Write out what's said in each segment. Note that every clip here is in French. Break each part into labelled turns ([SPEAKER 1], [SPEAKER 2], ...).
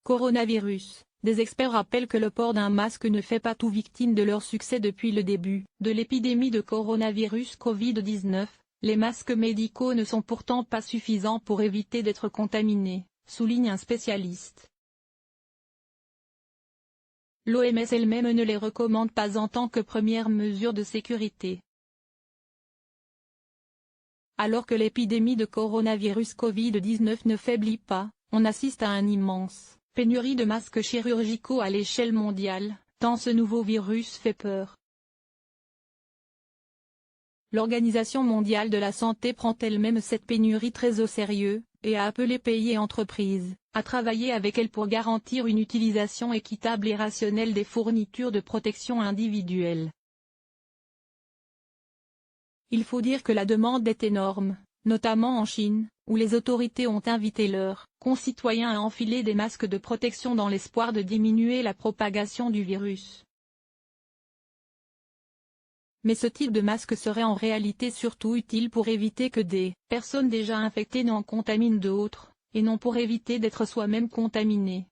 [SPEAKER 1] Coronavirus. Des experts rappellent que le port d'un masque ne fait pas tout victime de leur succès depuis le début de l'épidémie de coronavirus Covid-19. Les masques médicaux ne sont pourtant pas suffisants pour éviter d'être contaminés, souligne un spécialiste. L'OMS elle-même ne les recommande pas en tant que première mesure de sécurité. Alors que l'épidémie de coronavirus Covid-19 ne faiblit pas, on assiste à une immense pénurie de masques chirurgicaux à l'échelle mondiale, tant ce nouveau virus fait peur. L'Organisation mondiale de la santé prend elle-même cette pénurie très au sérieux, et a appelé pays et entreprises à travailler avec elle pour garantir une utilisation équitable et rationnelle des fournitures de protection individuelle. Il faut dire que la demande est énorme, notamment en Chine, où les autorités ont invité leurs concitoyens à enfiler des masques de protection dans l'espoir de diminuer la propagation du virus. Mais ce type de masque serait en réalité surtout utile pour éviter que des personnes déjà infectées n'en contaminent d'autres, et non pour éviter d'être soi-même contaminé.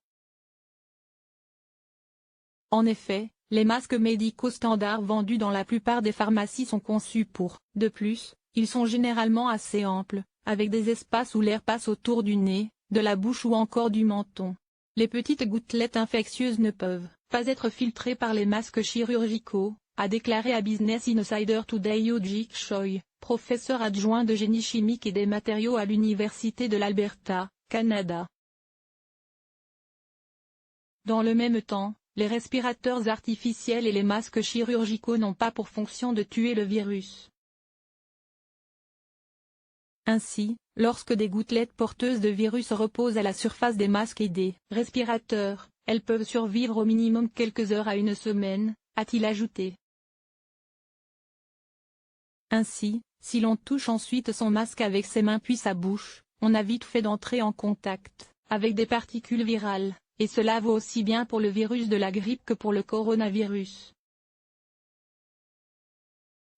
[SPEAKER 1] En effet, les masques médicaux standards vendus dans la plupart des pharmacies sont conçus pour. De plus, ils sont généralement assez amples, avec des espaces où l'air passe autour du nez, de la bouche ou encore du menton. Les petites gouttelettes infectieuses ne peuvent pas être filtrées par les masques chirurgicaux, a déclaré à Business Insider Today Yoojik Choi, professeur adjoint de génie chimique et des matériaux à l'Université de l'Alberta, Canada. Dans le même temps, les respirateurs artificiels et les masques chirurgicaux n'ont pas pour fonction de tuer le virus. Ainsi, lorsque des gouttelettes porteuses de virus reposent à la surface des masques et des respirateurs, elles peuvent survivre au minimum quelques heures à une semaine, a-t-il ajouté. Ainsi, si l'on touche ensuite son masque avec ses mains puis sa bouche, on a vite fait d'entrer en contact avec des particules virales, et cela vaut aussi bien pour le virus de la grippe que pour le coronavirus.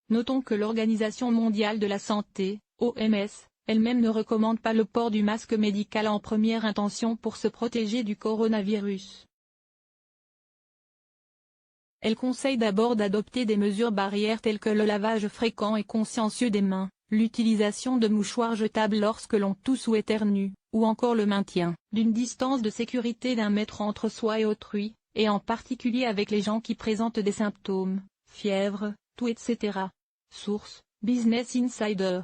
[SPEAKER 1] Notons que l'Organisation mondiale de la santé, OMS, elle-même ne recommande pas le port du masque médical en première intention pour se protéger du coronavirus. Elle conseille d'abord d'adopter des mesures barrières telles que le lavage fréquent et consciencieux des mains, l'utilisation de mouchoirs jetables lorsque l'on tousse ou éternue, ou encore le maintien d'une distance de sécurité d'1 mètre entre soi et autrui, et en particulier avec les gens qui présentent des symptômes, fièvre, toux etc. Source, Business Insider.